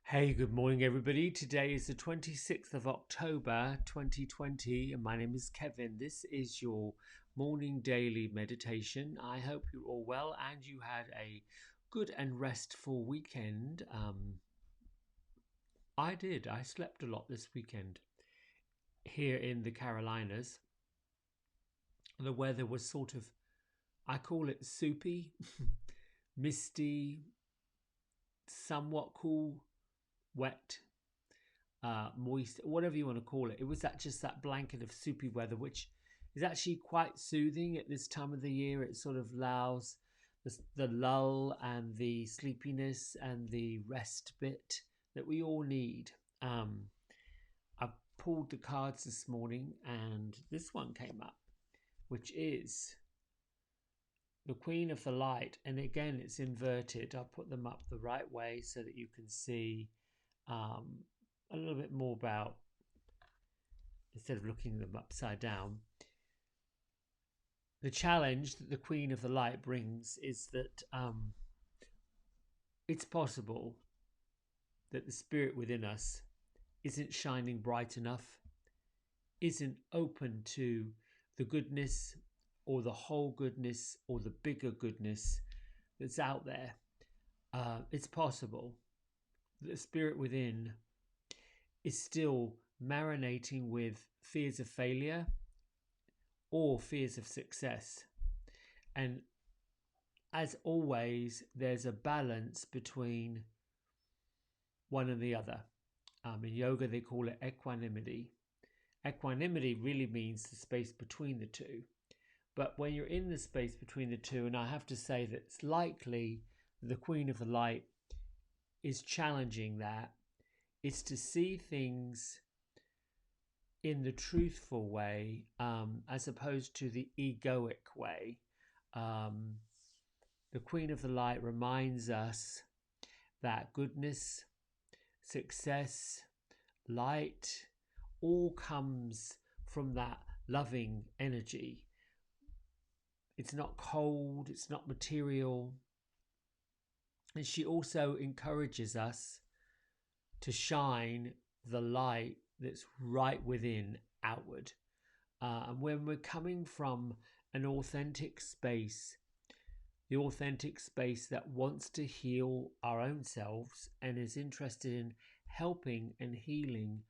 Hey, good morning, everybody. Today is the 26th of October 2020, and my name is Kevin. This is your morning daily meditation. I hope you're all well and you had a good and restful weekend. I did. I slept a lot this weekend here in the Carolinas. The weather was sort of, I call it soupy, misty, somewhat cool, wet, moist, whatever you want to call it. It was just that blanket of soupy weather, which is actually quite soothing at this time of the year. It sort of allows the lull and the sleepiness and the rest bit that we all need. I pulled the cards this morning and this one came up, which is the Queen of the Light. And again, it's inverted. I'll put them up the right way so that you can see a little bit more about, instead of looking them upside down. The challenge that the Queen of the Light brings is that it's possible that the spirit within us isn't shining bright enough, isn't open to the goodness or the whole goodness or the bigger goodness that's out there. It's possible that the spirit within is still marinating with fears of failure or fears of success. And as always, there's a balance between one and the other. In yoga, they call it equanimity. Equanimity really means the space between the two. But when you're in the space between the two, and I have to say that it's likely the Queen of the Light is challenging that, is to see things in the truthful way, as opposed to the egoic way. The Queen of the Light reminds us that goodness, success, light, all comes from that loving energy. It's not cold, it's not material. And she also encourages us to shine the light that's right within outward. And when we're coming from an authentic space, the authentic space that wants to heal our own selves and is interested in helping and healing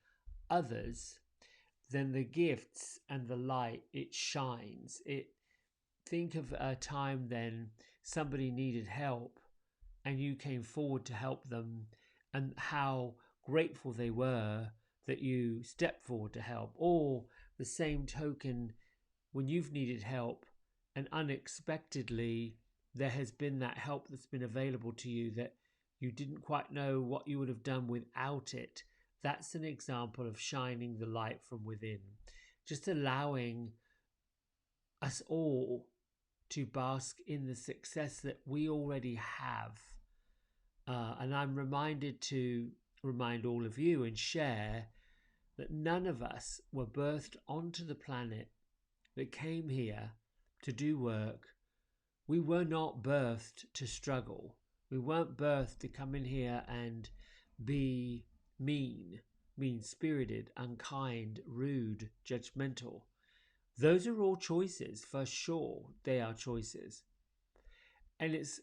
others, then the gifts and the light, it shines. Think of a time then somebody needed help and you came forward to help them, and how grateful they were that you stepped forward to help. Or the same token, when you've needed help and unexpectedly there has been that help that's been available to you that you didn't quite know what you would have done without it. That's an example of shining the light from within. Just allowing us all to bask in the success that we already have. And I'm reminded to remind all of you and share that none of us were birthed onto the planet that came here to do work. We were not birthed to struggle. We weren't birthed to come in here and be mean-spirited, unkind, rude, judgmental. Those are all choices, for sure. They are choices. And it's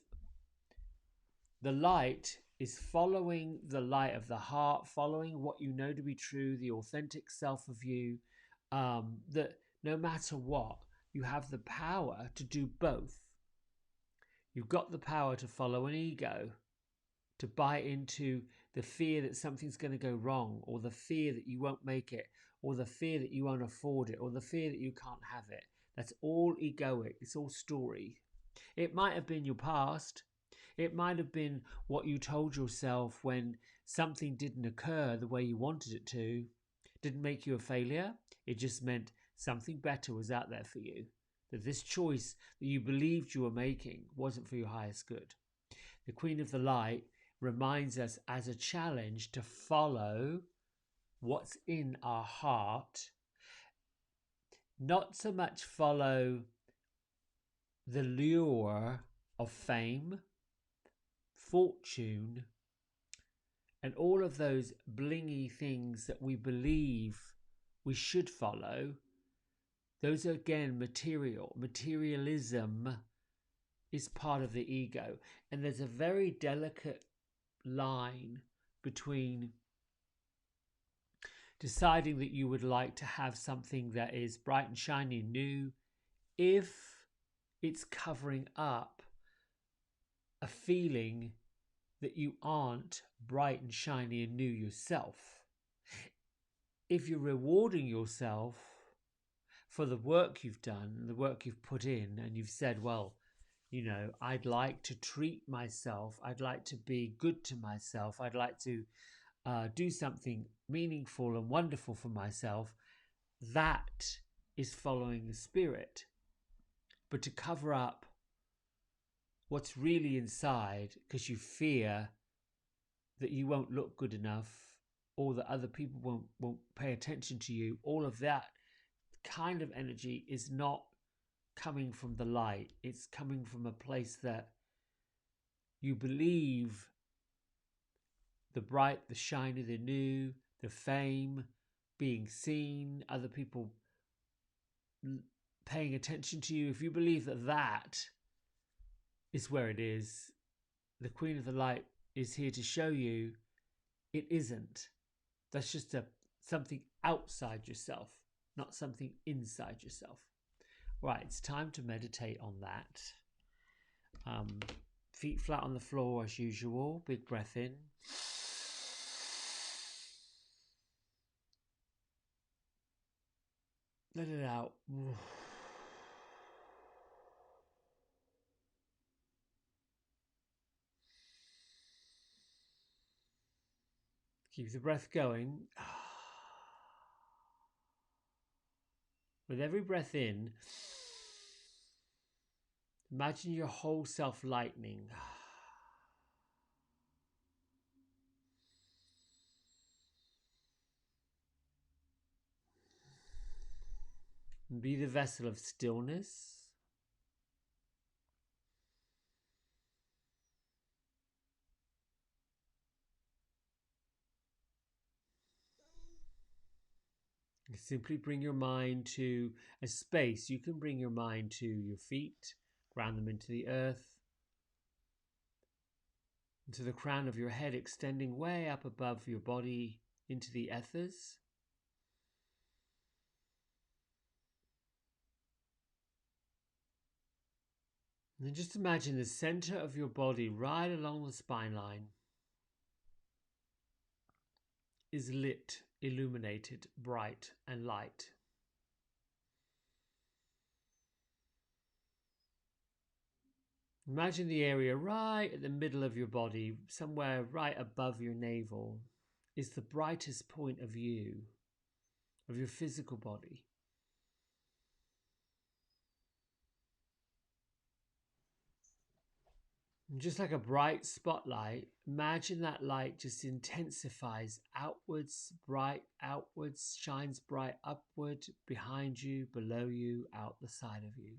the light is following the light of the heart, following what you know to be true, the authentic self of you, that no matter what, you have the power to do both. You've got the power to follow an ego, to buy into the fear that something's going to go wrong, or the fear that you won't make it, or the fear that you won't afford it, or the fear that you can't have it. That's all egoic. It's all story. It might have been your past. It might have been what you told yourself when something didn't occur the way you wanted it to. Didn't make you a failure. It just meant something better was out there for you. That this choice that you believed you were making wasn't for your highest good. The Queen of the Light reminds us as a challenge to follow what's in our heart, not so much follow the lure of fame, fortune, And all of those blingy things that we believe we should follow, those are again material. Materialism is part of the ego. And there's a very delicate line between deciding that you would like to have something that is bright and shiny and new if it's covering up a feeling that you aren't bright and shiny and new yourself. If you're rewarding yourself for the work you've done, the work you've put in, and you've said, well, you know, I'd like to treat myself, I'd like to be good to myself, I'd like to do something meaningful and wonderful for myself, that is following the spirit. But to cover up what's really inside because you fear that you won't look good enough or that other people won't pay attention to you, all of that kind of energy is not coming from the light. It's coming from a place that you believe the bright, the shiny, the new, the fame, being seen, other people paying attention to you. If you believe that that is where it is, the Queen of the Light is here to show you it isn't. That's just something outside yourself, not something inside yourself. Right, it's time to meditate on that. Feet flat on the floor as usual. Big breath in. Let it out. Keep the breath going. With every breath in, imagine your whole self lightening. And be the vessel of stillness. Simply bring your mind to a space. You can bring your mind to your feet, ground them into the earth, into the crown of your head, extending way up above your body into the ethers. And then just imagine the center of your body right along the spine line is lit, illuminated, bright and light. Imagine the area right at the middle of your body, somewhere right above your navel, is the brightest point of you, of your physical body. And just like a bright spotlight, imagine that light just intensifies outwards, bright outwards, shines bright upward, behind you, below you, out the side of you.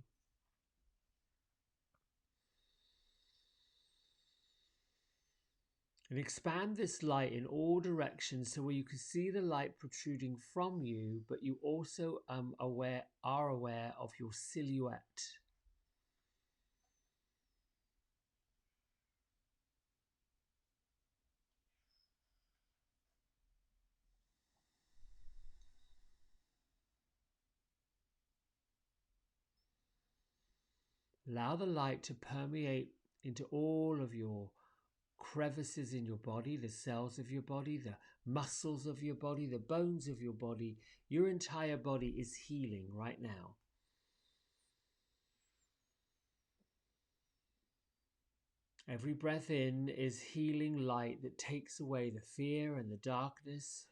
And expand this light in all directions so where you can see the light protruding from you, but you also are aware of your silhouette. Allow the light to permeate into all of your crevices in your body, the cells of your body, the muscles of your body, the bones of your body. Your entire body is healing right now. Every breath in is healing light that takes away the fear and the darkness.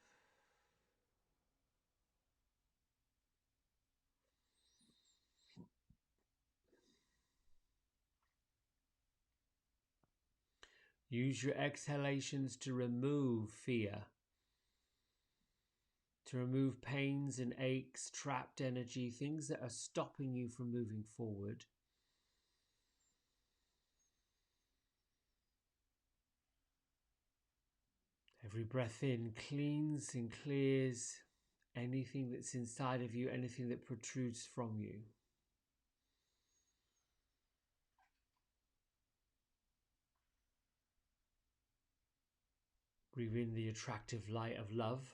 Use your exhalations to remove fear, to remove pains and aches, trapped energy, things that are stopping you from moving forward. Every breath in cleans and clears anything that's inside of you, anything that protrudes from you. Breathe in the attractive light of love.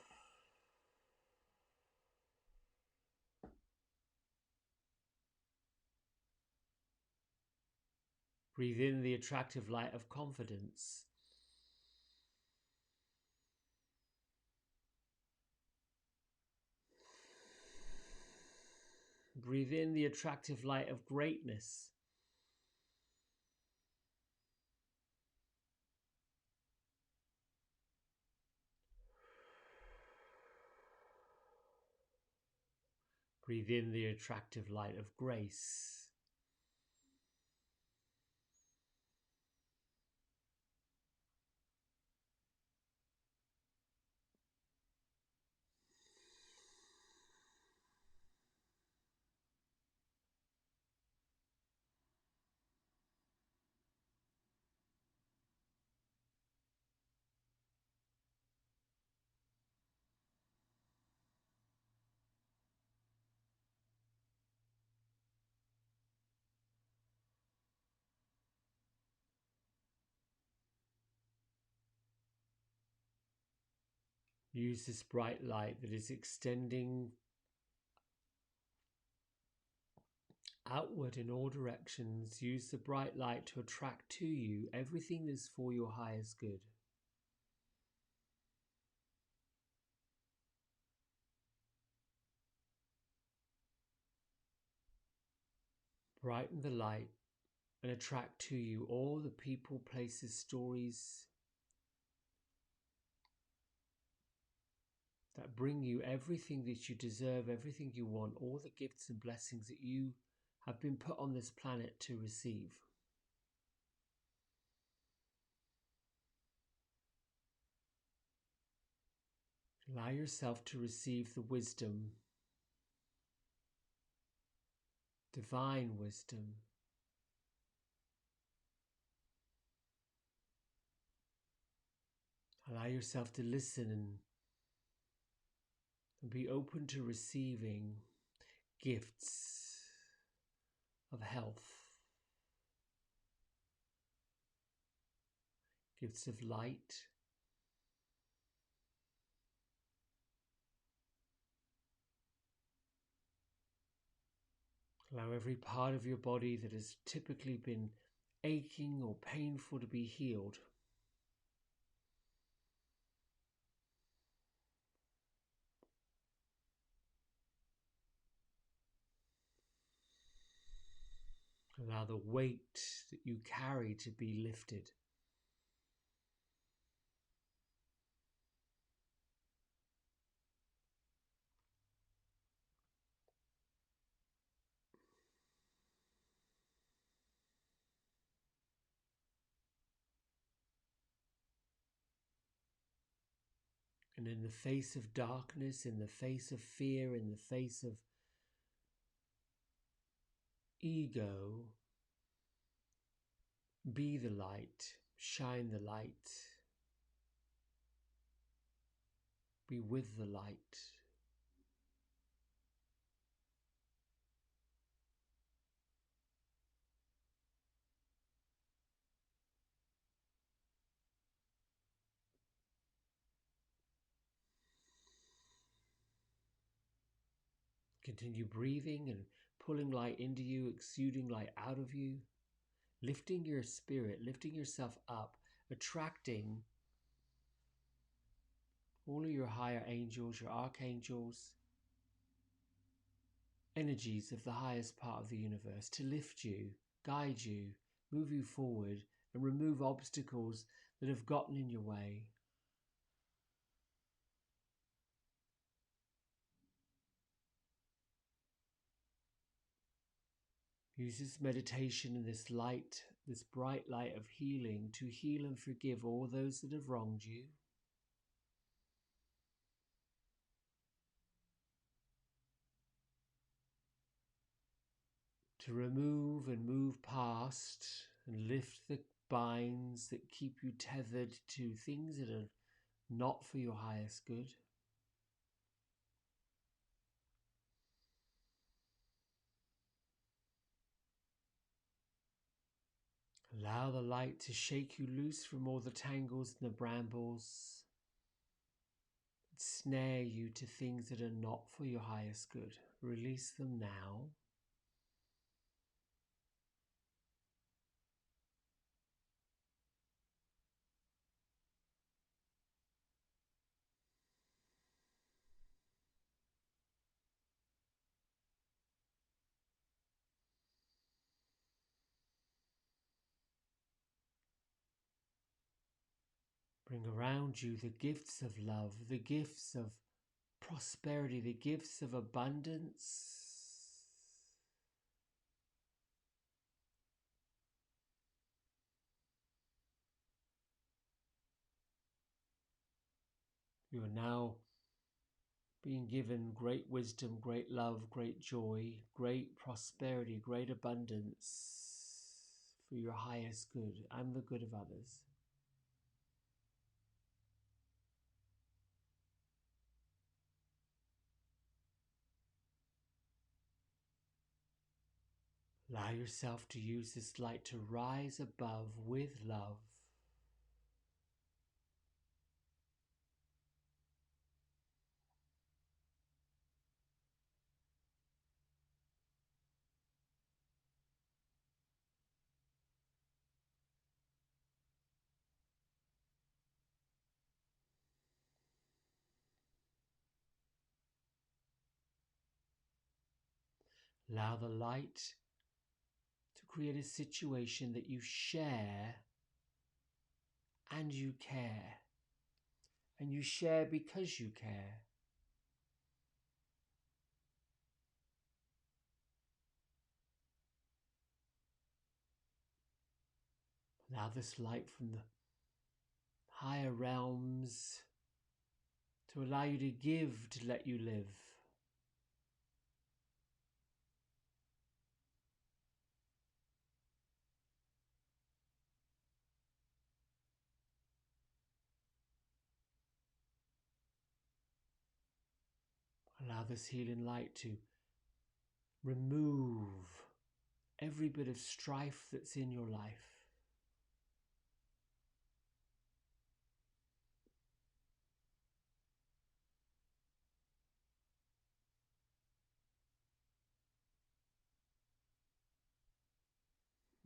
Breathe in the attractive light of confidence. Breathe in the attractive light of greatness. Breathe in the attractive light of grace. Use this bright light that is extending outward in all directions. Use the bright light to attract to you everything that's for your highest good. Brighten the light and attract to you all the people, places, stories that bring you everything that you deserve, everything you want, all the gifts and blessings that you have been put on this planet to receive. Allow yourself to receive the wisdom, divine wisdom, allow yourself to listen and be open to receiving gifts of health, gifts of light, allow every part of your body that has typically been aching or painful to be healed. Allow the weight that you carry to be lifted. And in the face of darkness, in the face of fear, in the face of ego, be the light, shine the light, be with the light. Continue breathing and pulling light into you, exuding light out of you, lifting your spirit, lifting yourself up, attracting all of your higher angels, your archangels, energies of the highest part of the universe to lift you, guide you, move you forward, and remove obstacles that have gotten in your way. Use this meditation and this light, this bright light of healing, to heal and forgive all those that have wronged you. To remove and move past and lift the binds that keep you tethered to things that are not for your highest good. Allow the light to shake you loose from all the tangles and the brambles that snare you to things that are not for your highest good. Release them now. Bring around you the gifts of love, the gifts of prosperity, the gifts of abundance. You are now being given great wisdom, great love, great joy, great prosperity, great abundance for your highest good and the good of others. Allow yourself to use this light to rise above with love. Allow the light to create a situation that you share and you care. And you share because you care. Allow this light from the higher realms to allow you to give, to let you live. Allow this healing light to remove every bit of strife that's in your life.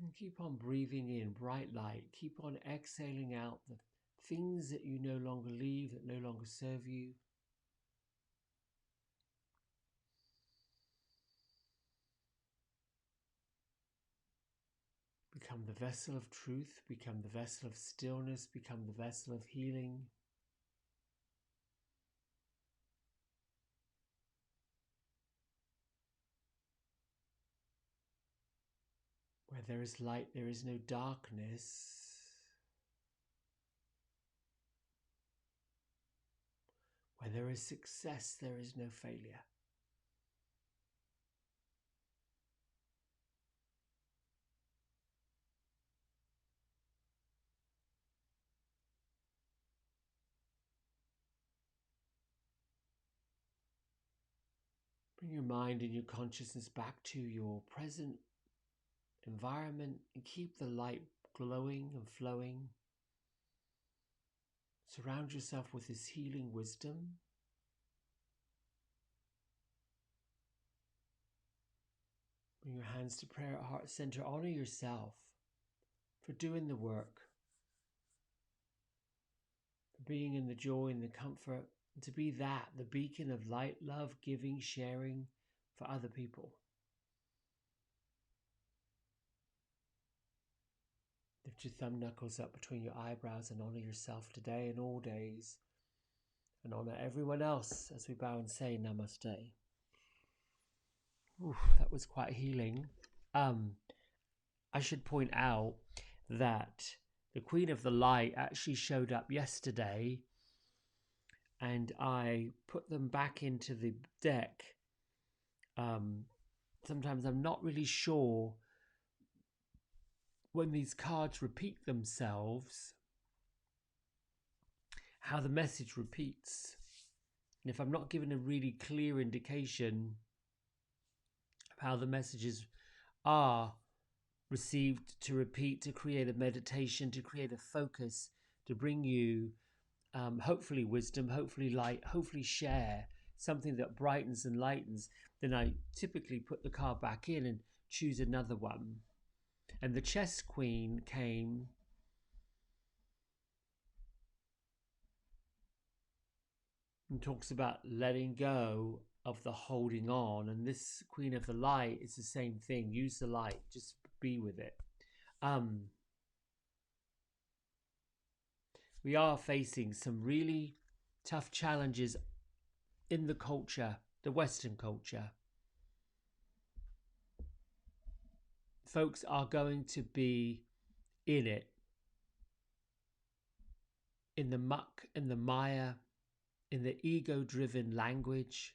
And keep on breathing in bright light. Keep on exhaling out the things that you no longer leave, that no longer serve you. Become the vessel of truth, become the vessel of stillness, become the vessel of healing. Where there is light, there is no darkness. Where there is success, there is no failure. Bring your mind and your consciousness back to your present environment and keep the light glowing and flowing. Surround yourself with this healing wisdom. Bring your hands to prayer at heart center. Honor yourself for doing the work, for being in the joy and the comfort, and to be that, the beacon of light, love, giving, sharing for other people. Lift your thumb knuckles up between your eyebrows and honor yourself today and all days. And honor everyone else as we bow and say namaste. Oof, that was quite healing. I should point out that the Queen of the Light actually showed up yesterday, and I put them back into the deck. Sometimes I'm not really sure when these cards repeat themselves how the message repeats. And if I'm not given a really clear indication of how the messages are received, to repeat, to create a meditation, to create a focus, to bring you hopefully wisdom, hopefully light, hopefully share something that brightens and lightens, then I typically put the card back in and choose another one. And the chess queen came and talks about letting go of the holding on. And this queen of the light is the same thing. Use the light, just be with it. We are facing some really tough challenges in the culture, the Western culture. Folks are going to be in it, in the muck, in the mire, in the ego-driven language,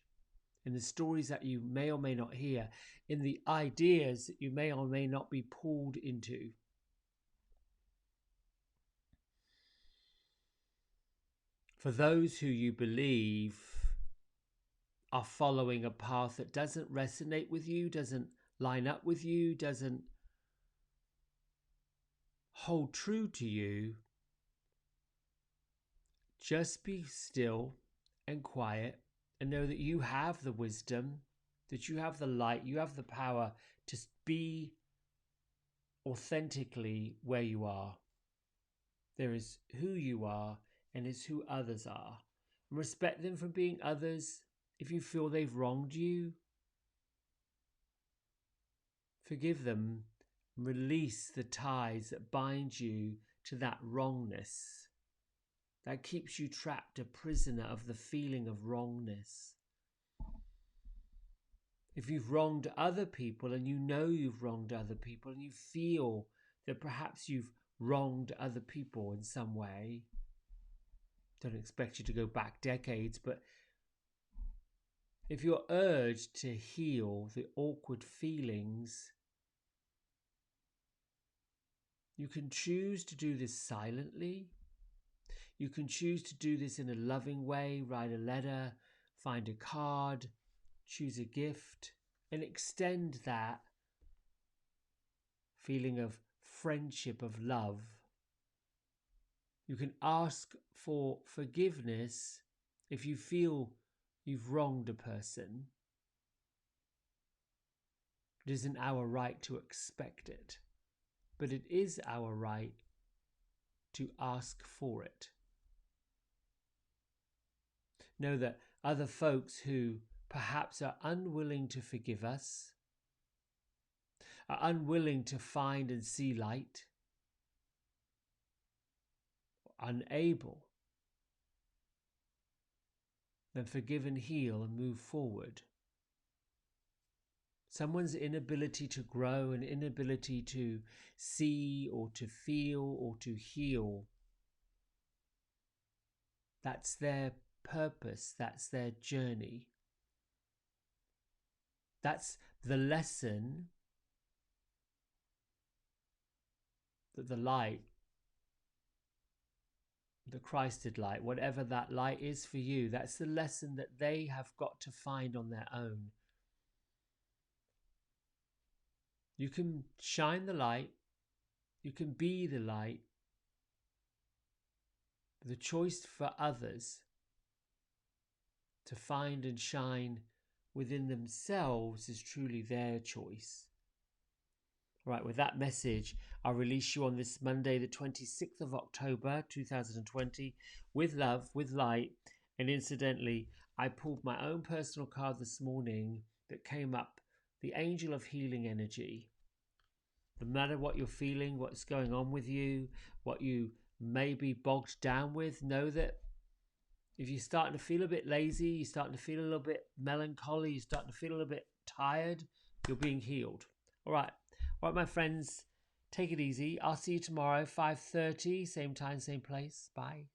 in the stories that you may or may not hear, in the ideas that you may or may not be pulled into. For those who you believe are following a path that doesn't resonate with you, doesn't line up with you, doesn't hold true to you, just be still and quiet and know that you have the wisdom, that you have the light, you have the power to be authentically where you are. There is who you are and is who others are. Respect them for being others. If you feel they've wronged you, forgive them. Release the ties that bind you to that wrongness. That keeps you trapped, a prisoner of the feeling of wrongness. If you've wronged other people and you know you've wronged other people and you feel that perhaps you've wronged other people in some way, don't expect you to go back decades, but if you're urged to heal the awkward feelings, you can choose to do this silently. You can choose to do this in a loving way, write a letter, find a card, choose a gift, and extend that feeling of friendship, of love. You can ask for forgiveness if you feel you've wronged a person. It isn't our right to expect it, but it is our right to ask for it. Know that other folks who perhaps are unwilling to forgive us, are unwilling to find and see light, unable, then forgive and heal and move forward. Someone's inability to grow, an inability to see or to feel or to heal, that's their purpose, that's their journey. That's the lesson that the light, the Christed light, whatever that light is for you, that's the lesson that they have got to find on their own. You can shine the light, you can be the light. The choice for others to find and shine within themselves is truly their choice. All right, with that message, I'll release you on this Monday, the 26th of October, 2020, with love, with light. And incidentally, I pulled my own personal card this morning that came up, the Angel of Healing Energy. No matter what you're feeling, what's going on with you, what you may be bogged down with, know that if you're starting to feel a bit lazy, you're starting to feel a little bit melancholy, you're starting to feel a little bit tired, you're being healed. All right, my friends, take it easy. I'll see you tomorrow, 5:30, same time, same place. Bye.